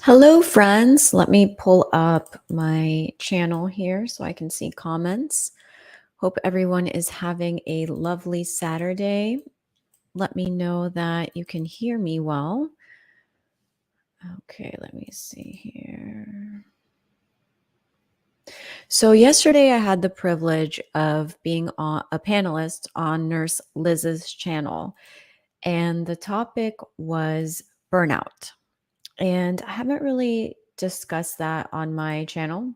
Hello, friends. Let me pull up my channel here so I can see comments. Hope everyone is having a lovely Saturday. Let me know that you can hear me well. Okay, let me see here. So, yesterday I had the privilege of being a panelist on Nurse Liz's channel, and the topic was burnout. And I haven't really discussed that on my channel,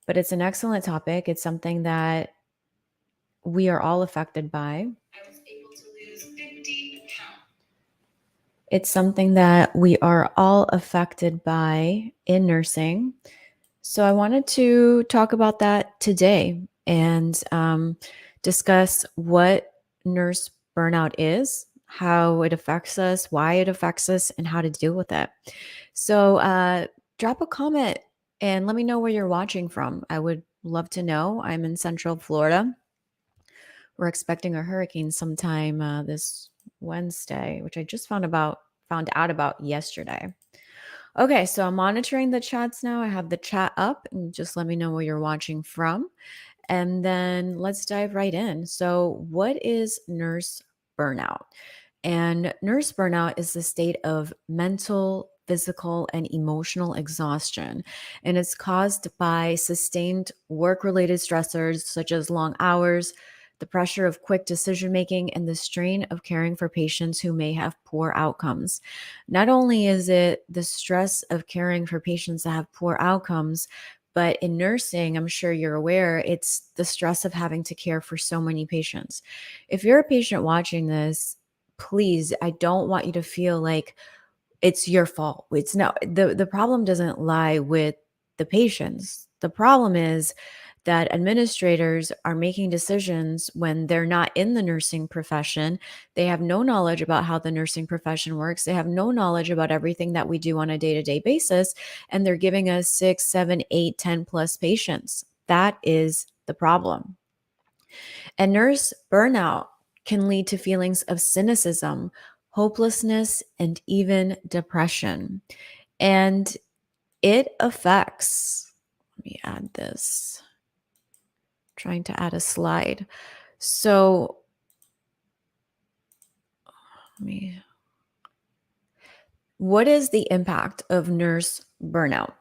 but it's an excellent topic. It's something that we are all affected by. I was able to lose 50 pounds. It's something that we are all affected by in nursing. So I wanted to talk about that today and discuss what nurse burnout is, how it affects us, why it affects us, and how to deal with it. So drop a comment and let me know where you're watching from. I would love to know. I'm in Central Florida. We're expecting a hurricane sometime this Wednesday, which I just found out about yesterday. Okay, so I'm monitoring the chats now. I have the chat up, and just let me know where you're watching from. And then let's dive right in. So, what is nurse burnout? And nurse burnout is the state of mental, physical, and emotional exhaustion. And it's caused by sustained work related stressors such as long hours, the pressure of quick decision making, and the strain of caring for patients who may have poor outcomes. Not only is it the stress of caring for patients that have poor outcomes, but in nursing, I'm sure you're aware, it's the stress of having to care for so many patients. If you're a patient watching this, please, I don't want you to feel like it's your fault. It's no, the problem doesn't lie with the patients. The problem is that administrators are making decisions when they're not in the nursing profession. They have no knowledge about how the nursing profession works. They have no knowledge about everything that we do on a day-to-day basis. And they're giving us 6, 7, 8, 10 plus patients. That is the problem. And nurse burnout can lead to feelings of cynicism, hopelessness, and even depression. And it affects, let me add this, trying to add a slide. So, what is the impact of nurse burnout?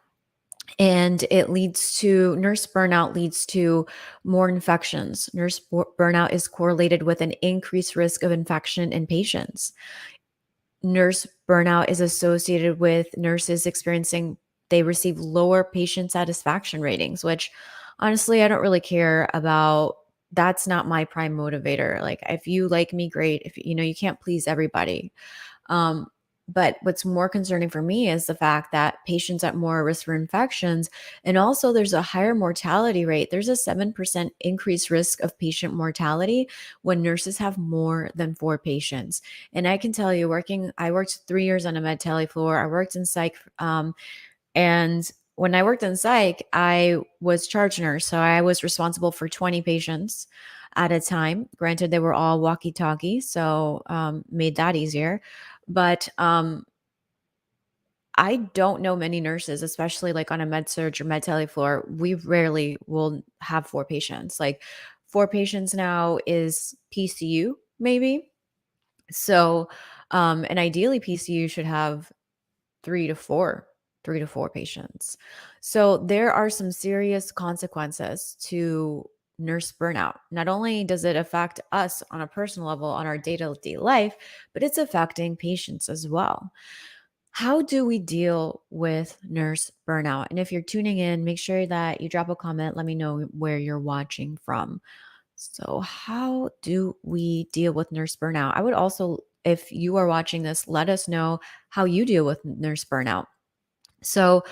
And nurse burnout leads to more infections. Burnout is correlated with an increased risk of infection in patients. Nurse burnout is associated with nurses they receive lower patient satisfaction ratings, which honestly, I don't really care about. That's not my prime motivator. Like, if you like me, great. If you can't please everybody. Um, but what's more concerning for me is the fact that patients at more risk for infections, and also there's a higher mortality rate. There's a 7% increased risk of patient mortality when nurses have more than 4 patients. And I can tell you, I worked 3 years on a med tele floor. I worked in psych, and when I worked in psych, I was charge nurse, so I was responsible for 20 patients at a time. Granted, they were all walkie-talkie, so made that easier. But I don't know many nurses, especially like on a med surge or med tele floor. We rarely will have 4 patients. Like 4 patients now is PCU, maybe. So, and ideally, PCU should have 3 to 4, 3 to 4 patients. So there are some serious consequences to nurse burnout. Not only does it affect us on a personal level on our day-to-day life, but it's affecting patients as well. How do we deal with nurse burnout? And if you're tuning in, make sure that you drop a comment. Let me know where you're watching from. So, how do we deal with nurse burnout? I would also, if you are watching this, let us know how you deal with nurse burnout. So,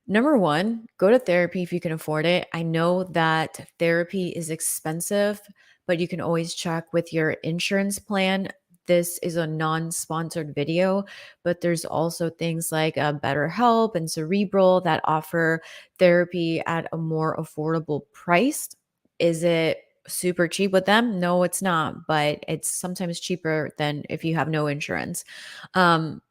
number one, go to therapy if you can afford it. I know that therapy is expensive, but you can always check with your insurance plan. This is a non-sponsored video, but there's also things like BetterHelp and Cerebral that offer therapy at a more affordable price. Is it super cheap with them? No, it's not, but it's sometimes cheaper than if you have no insurance. Um,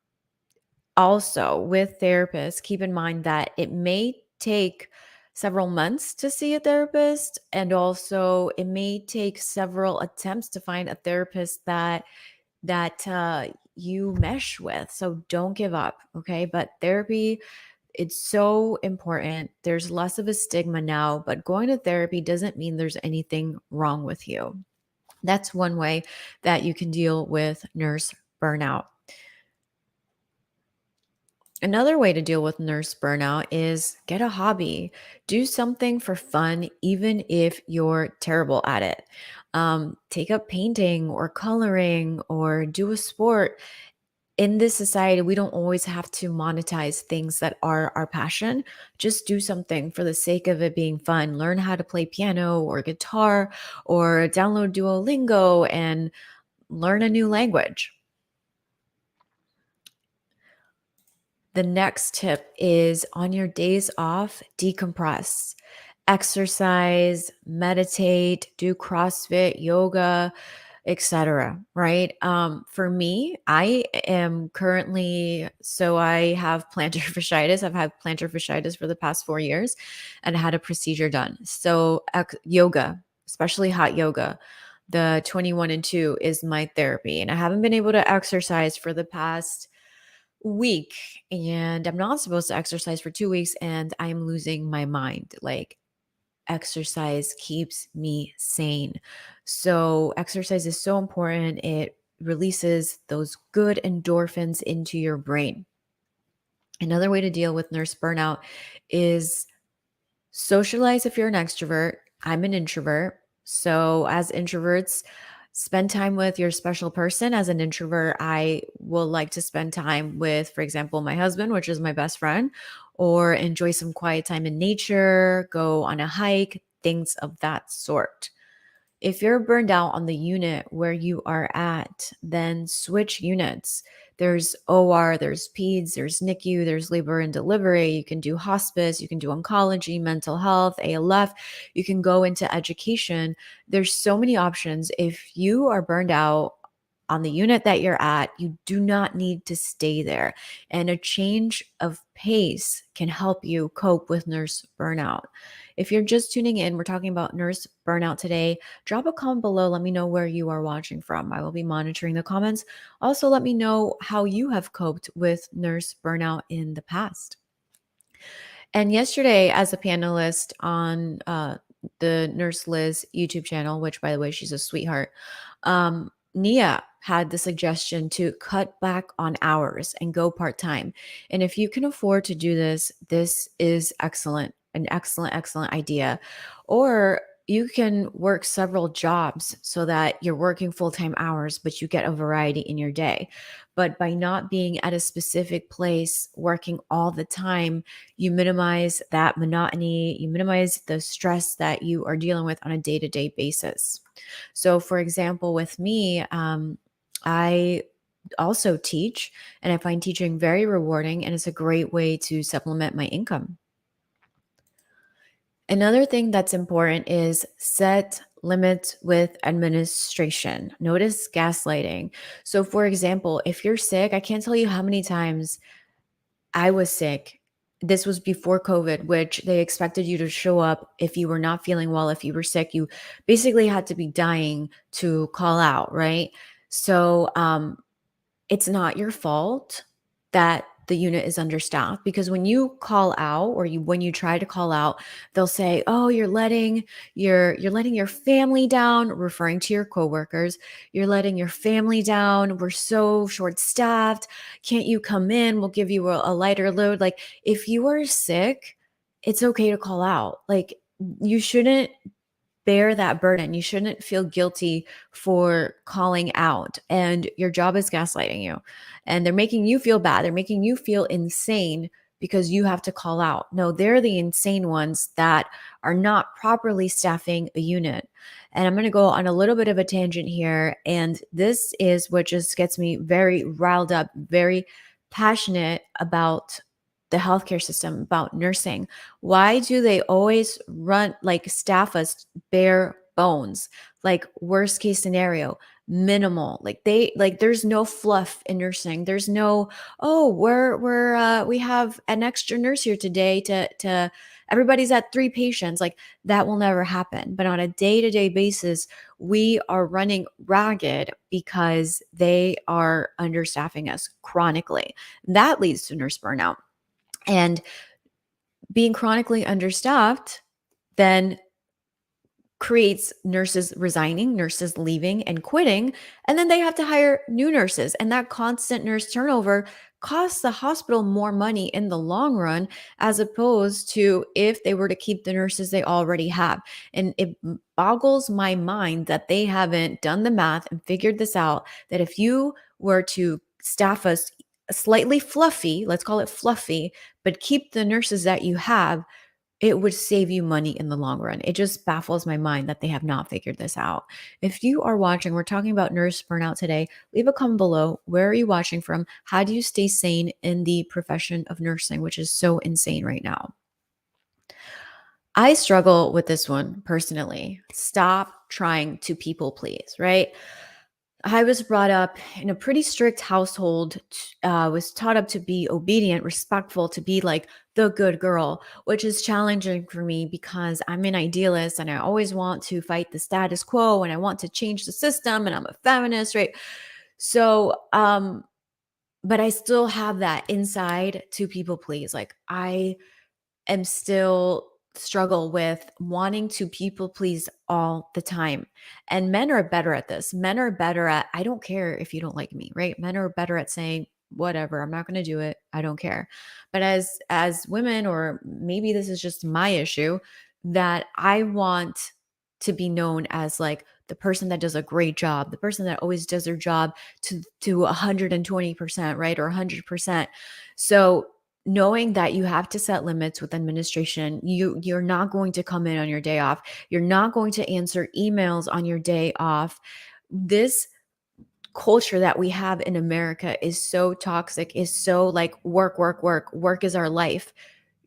Also, with therapists, keep in mind that it may take several months to see a therapist, and also it may take several attempts to find a therapist that you mesh with. So don't give up, okay? But therapy, it's so important. There's less of a stigma now, but going to therapy doesn't mean there's anything wrong with you. That's one way that you can deal with nurse burnout. Another way to deal with nurse burnout is get a hobby. Do something for fun, even if you're terrible at it. Take up painting or coloring or do a sport. In this society, we don't always have to monetize things that are our passion. Just do something for the sake of it being fun. Learn how to play piano or guitar or download Duolingo and learn a new language. The next tip is on your days off, decompress, exercise, meditate, do CrossFit, yoga, etc. Right? For me, I am currently so I have plantar fasciitis. I've had plantar fasciitis for the past 4 years, and I had a procedure done. So yoga, especially hot yoga, the 21 and 2 is my therapy, and I haven't been able to exercise for the past week, and I'm not supposed to exercise for 2 weeks, and I'm losing my mind. Like, exercise keeps me sane. So exercise is so important. It releases those good endorphins into your brain. Another way to deal with nurse burnout is socialize if you're an extrovert. I'm an introvert. So, as introverts, spend time with your special person. As an introvert, I will like to spend time with, for example, my husband, which is my best friend, or enjoy some quiet time in nature, go on a hike, things of that sort. If you're burned out on the unit where you are at, then switch units. There's OR, there's Peds, there's NICU, there's labor and delivery. You can do hospice, you can do oncology, mental health, ALF. You can go into education. There's so many options. If you are burned out on the unit that you're at, you do not need to stay there. And a change of pace can help you cope with nurse burnout. If you're just tuning in, we're talking about nurse burnout today. Drop a comment below. Let me know where you are watching from. I will be monitoring the comments. Also, let me know how you have coped with nurse burnout in the past. And yesterday, as a panelist on the Nurse Liz YouTube channel, which, by the way, she's a sweetheart, Nia had the suggestion to cut back on hours and go part time. And if you can afford to do this, this is excellent, an excellent, excellent idea. Or you can work several jobs so that you're working full time hours, but you get a variety in your day. But by not being at a specific place, working all the time, you minimize that monotony, you minimize the stress that you are dealing with on a day to day basis. So, for example, with me, I also teach, and I find teaching very rewarding, and it's a great way to supplement my income. Another thing that's important is set limits with administration. Notice gaslighting. So, for example, if you're sick, I can't tell you how many times I was sick. This was before COVID, which they expected you to show up if you were not feeling well. If you were sick, you basically had to be dying to call out, right? So, it's not your fault that the unit is understaffed, because when you call out, or when you try to call out, they'll say, "Oh, you're letting your family down," referring to your coworkers. "You're letting your family down. We're so short-staffed. Can't you come in? We'll give you a lighter load." Like, if you are sick, it's okay to call out. Like, you shouldn't bear that burden. You shouldn't feel guilty for calling out. And your job is gaslighting you. And they're making you feel bad. They're making you feel insane because you have to call out. No, they're the insane ones that are not properly staffing a unit. And I'm going to go on a little bit of a tangent here. And this is what just gets me very riled up, very passionate about the healthcare system, about nursing. Why do they always staff us bare bones? Like, worst case scenario, minimal. There's no fluff in nursing. There's no, oh, we have an extra nurse here today to everybody's at 3 patients. Like, that will never happen. But on a day-to-day basis, we are running ragged because they are understaffing us chronically. That leads to nurse burnout. And being chronically understaffed then creates nurses resigning, nurses leaving and quitting, and then they have to hire new nurses. And that constant nurse turnover costs the hospital more money in the long run, as opposed to if they were to keep the nurses they already have. And it boggles my mind that they haven't done the math and figured this out, that if you were to staff us slightly fluffy, let's call it fluffy, but keep the nurses that you have, it would save you money in the long run. It just baffles my mind that they have not figured this out. If you are watching, we're talking about nurse burnout today. Leave a comment below. Where are you watching from? How do you stay sane in the profession of nursing, which is so insane right now? I struggle with this one personally. Stop trying to people please, right? I was brought up in a pretty strict household, was taught up to be obedient, respectful, to be like the good girl, which is challenging for me because I'm an idealist and I always want to fight the status quo and I want to change the system and I'm a feminist, right? So, but I still have that inside to people please. Like, I am still struggle with wanting to people please all the time. And men are better at this. Men are better at, I don't care if you don't like me, right? Men are better at saying, whatever, I'm not going to do it. I don't care. But as women, or maybe this is just my issue, that I want to be known as like the person that does a great job, the person that always does their job to 120%, right? Or 100%. So knowing that you have to set limits with administration, you're not going to come in on your day off, you're not going to answer emails on your day off. This culture that we have in America is so toxic, is so like work, work, work, work is our life.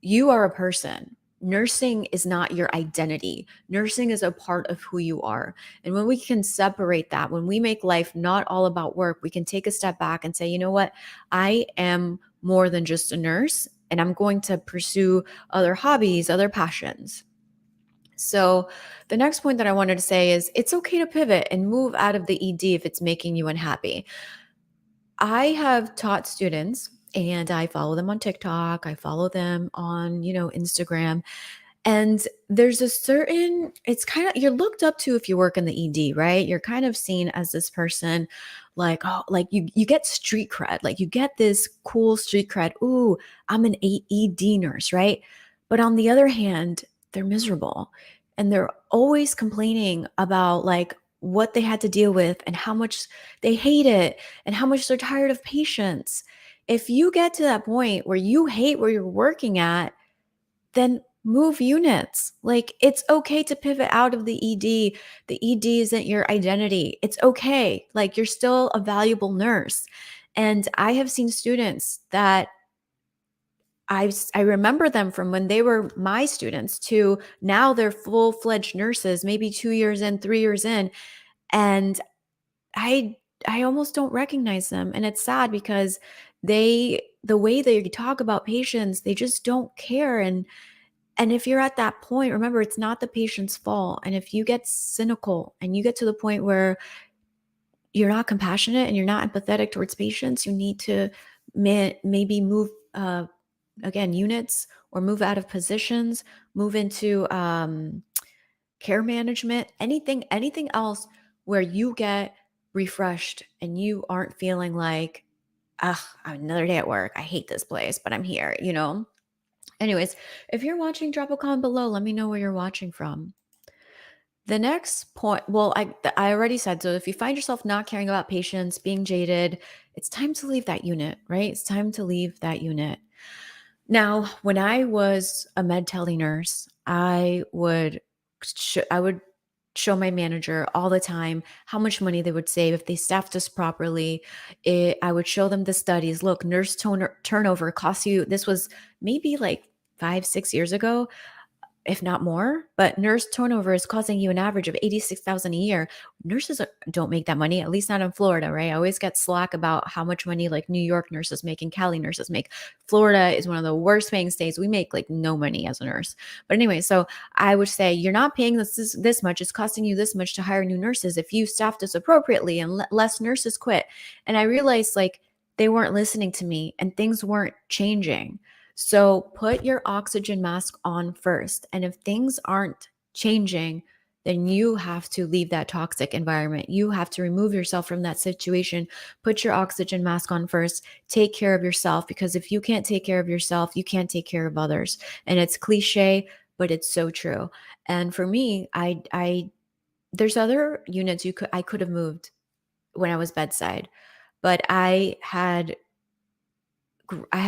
You are a person. Nursing is not your identity. Nursing is a part of who you are. And when we can separate that, when we make life not all about work, we can take a step back and say, you know what? I am more than just a nurse, and I'm going to pursue other hobbies, other passions. So, the next point that I wanted to say is it's okay to pivot and move out of the ED if it's making you unhappy. I have taught students and I follow them on TikTok, I follow them on, Instagram. And there's a certain, it's kind of, you're looked up to if you work in the ED, right? You're kind of seen as this person like, oh, like you get street cred, like you get this cool street cred. Ooh, I'm an ED nurse, right? But on the other hand, they're miserable and they're always complaining about like what they had to deal with and how much they hate it and how much they're tired of patients. If you get to that point where you hate where you're working at, then move units. Like, it's okay to pivot out of the ED. The ED isn't your identity. It's okay. Like, you're still a valuable nurse. And I have seen students that I remember them from when they were my students to now they're full-fledged nurses, maybe 2 years in, 3 years in, and I I almost don't recognize them, and it's sad because the way they talk about patients, they just don't care. And if you're at that point, remember, it's not the patient's fault. And if you get cynical and you get to the point where you're not compassionate and you're not empathetic towards patients, you need to maybe move, again, units, or move out of positions, move into care management, anything else where you get refreshed and you aren't feeling like, ugh, another day at work. I hate this place, but I'm here. Anyways, if you're watching, drop a comment below. Let me know where you're watching from. The next point, well, I already said, so if you find yourself not caring about patients, being jaded, it's time to leave that unit, right? It's time to leave that unit. Now, when I was a med tele nurse, I would show my manager all the time how much money they would save if they staffed us properly. I would show them the studies. Look, nurse turnover costs you. This was maybe like 5, 6 years ago. if not more, but nurse turnover is causing you an average of 86,000 a year. Nurses don't make that money, at least not in Florida, right? I always get slack about how much money like New York nurses make and Cali nurses make. Florida is one of the worst paying states. We make like no money as a nurse. But anyway, so I would say you're not paying this much. It's costing you this much to hire new nurses if you staff this appropriately and less nurses quit. And I realized like they weren't listening to me and things weren't changing. So put your oxygen mask on first. And if things aren't changing, then you have to leave that toxic environment. You have to remove yourself from that situation. Put your oxygen mask on first. Take care of yourself, because if you can't take care of yourself, you can't take care of others. And it's cliche, but it's so true. And for me, I there's other units I could have moved when I was bedside, but I had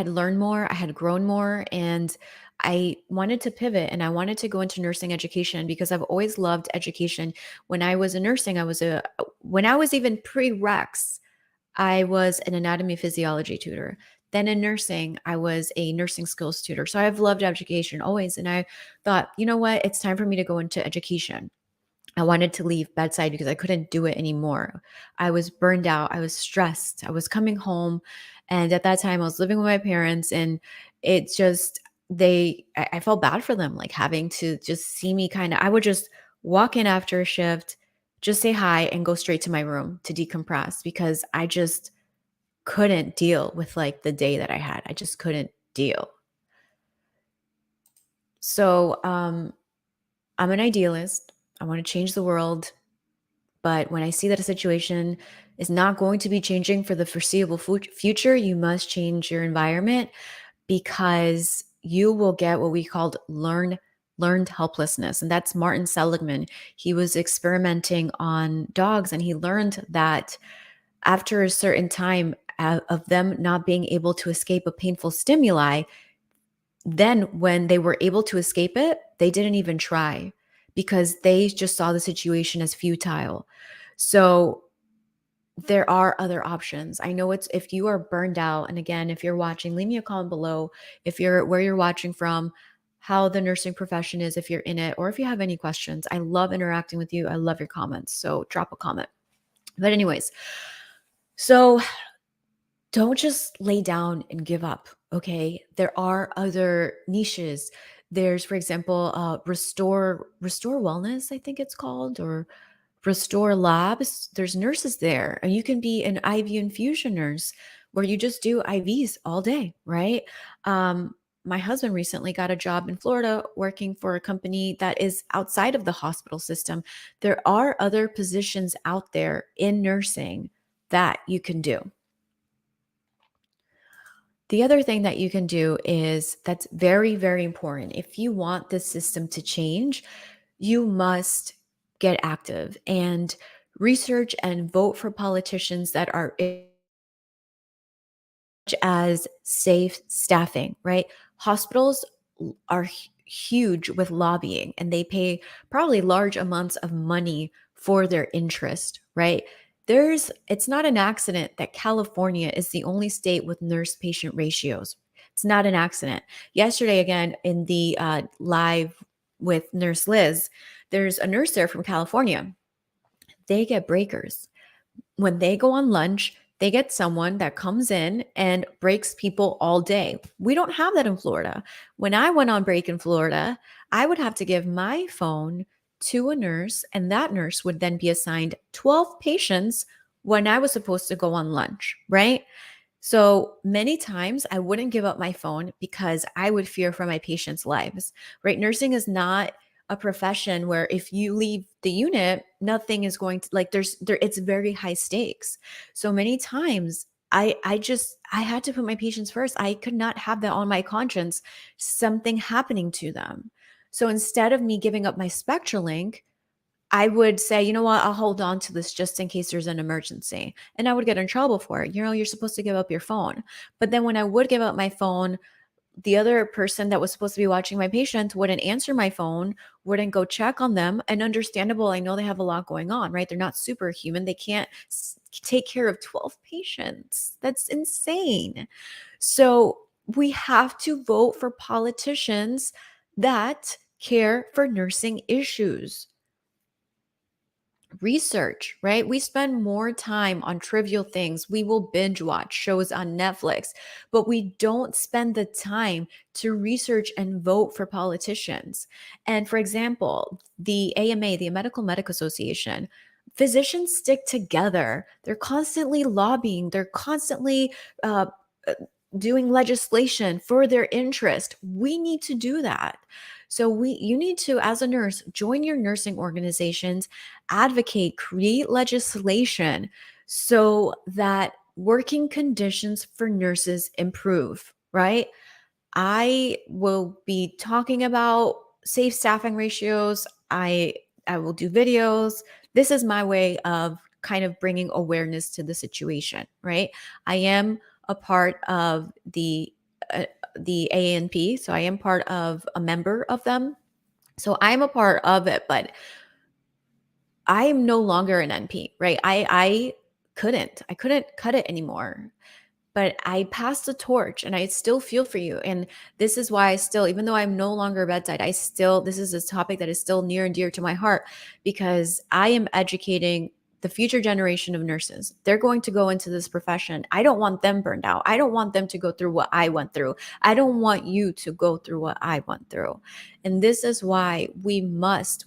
learned more, I had grown more, and I wanted to pivot and I wanted to go into nursing education because I've always loved education. When I was in nursing, when I was even pre-Rex, I was an anatomy physiology tutor. Then in nursing, I was a nursing skills tutor. So I've loved education always. And I thought, you know what? It's time for me to go into education. I wanted to leave bedside because I couldn't do it anymore. I was burned out. I was stressed. I was coming home. And at that time, I was living with my parents. And it just, I felt bad for them, like having to just see me I would just walk in after a shift, just say hi, and go straight to my room to decompress because I just couldn't deal with like the day that I had. I just couldn't deal. So, I'm an idealist. I want to change the world. But when I see that a situation is not going to be changing for the foreseeable future, you must change your environment because you will get what we called learned helplessness. And that's Martin Seligman. He was experimenting on dogs and he learned that after a certain time of them not being able to escape a painful stimuli, then when they were able to escape it, they didn't even try because they just saw the situation as futile. So there are other options. I know it's if you are burned out, and again, if you're watching, leave me a comment below if you're where you're watching from, how the nursing profession is, if you're in it, or if you have any questions. I love interacting with you. I love your comments. So drop a comment. But anyways, so don't just lay down and give up. Okay. There are other niches. There's, for example, restore wellness, I think it's called, or Restore Labs. There's nurses there, and you can be an IV infusion nurse where you just do IVs all day, right? My husband recently got a job in Florida working for a company that is outside of the hospital system. There are other positions out there in nursing that you can do. The other thing that you can do is that's very, very important. If you want the system to change, you must get active and research and vote for politicians that are as safe staffing, right? Hospitals are huge with lobbying and they pay probably large amounts of money for their interest, right? It's not an accident that California is the only state with nurse patient ratios. It's not an accident. Yesterday, again, in the live with Nurse Liz, there's a nurse there from California. They get breakers when they go on lunch, they get someone that comes in and breaks people all day. We don't have that in Florida. When I went on break in Florida, I would have to give my phone to a nurse, and that nurse would then be assigned 12 patients when I was supposed to go on lunch, right? So many times I wouldn't give up my phone because I would fear for my patients' lives, right? Nursing is not a profession where if you leave the unit, nothing is going to like it's very high stakes. So many times I had to put my patients first. I could not have that on my conscience, something happening to them. So instead of me giving up my SpectraLink, I would say, you know what, I'll hold on to this just in case there's an emergency. And I would get in trouble for it. You know, you're supposed to give up your phone. But then when I would give up my phone, the other person that was supposed to be watching my patient wouldn't answer my phone, wouldn't go check on them. And understandable, I know they have a lot going on, right? They're not superhuman. They can't take care of 12 patients. That's insane. So we have to vote for politicians that care for nursing issues. Research, right? We spend more time on trivial things. We will binge watch shows on Netflix, but we don't spend the time to research and vote for politicians. And for example, the AMA, the Medical Association, physicians stick together. They're constantly lobbying, they're constantly uh, uh, doing legislation for their interest. We need to do that. So you need to, as a nurse, join your nursing organizations, advocate, create legislation so that working conditions for nurses improve, right? I will be talking about safe staffing ratios. I will do videos. This is my way of kind of bringing awareness to the situation, right? I am a part of uh, the ANP, so I am part of a member of them. So I'm a part of it, but I am no longer an NP, right? I couldn't cut it anymore, but I passed the torch and I still feel for you. And this is why I still, even though I'm no longer bedside, this is a topic that is still near and dear to my heart because I am educating the future generation of nurses. They're going to go into this profession. I don't want them burned out. I don't want them to go through what I went through. I don't want you to go through what I went through. And this is why we must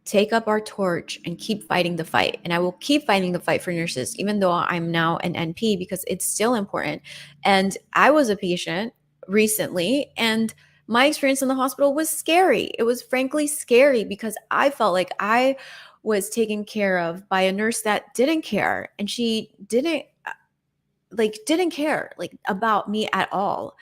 take up our torch and keep fighting the fight. And I will keep fighting the fight for nurses, even though I'm now an NP, because it's still important. And I was a patient recently, and my experience in the hospital was scary. It was frankly scary because I felt like I was taken care of by a nurse that didn't care. And she didn't care like about me at all.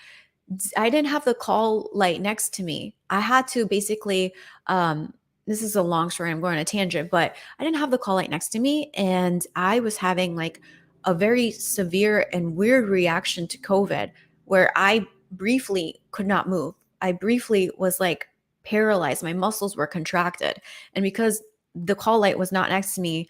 I didn't have the call light next to me. I had to basically, this is a long story. I'm going on a tangent, but I didn't have the call light next to me. And I was having like a very severe and weird reaction to COVID where I briefly could not move. I briefly was like paralyzed. My muscles were contracted. And because the call light was not next to me,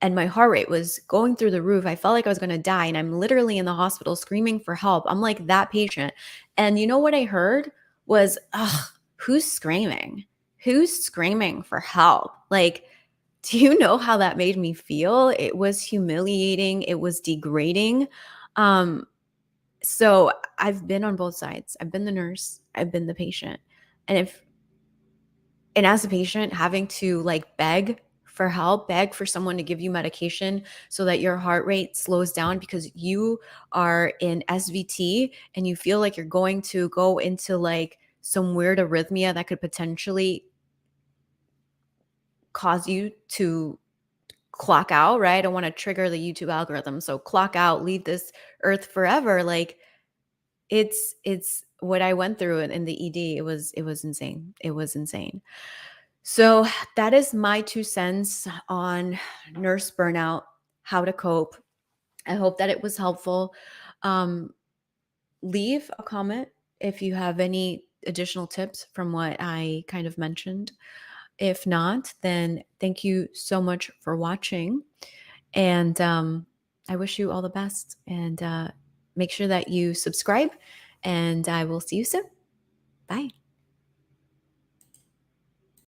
and my heart rate was going through the roof. I felt like I was going to die. And I'm literally in the hospital screaming for help. I'm like that patient. And you know what I heard was, ugh, who's screaming? Who's screaming for help? Like, do you know how that made me feel? It was humiliating. It was degrading. Um, so I've been on both sides. I've been the nurse. I've been the patient. And as a patient, having to like beg for help, beg for someone to give you medication so that your heart rate slows down because you are in SVT and you feel like you're going to go into like some weird arrhythmia that could potentially cause you to clock out, right? I don't want to trigger the YouTube algorithm. So clock out, leave this earth forever. Like it's what I went through in the ED. It was insane. It was insane. So that is my 2 cents on nurse burnout, how to cope. I hope that it was helpful. Um, Leave a comment if you have any additional tips from what I kind of mentioned. If not, then thank you so much for watching. And I wish you all the best. And make sure that you subscribe. And I will see you soon. Bye.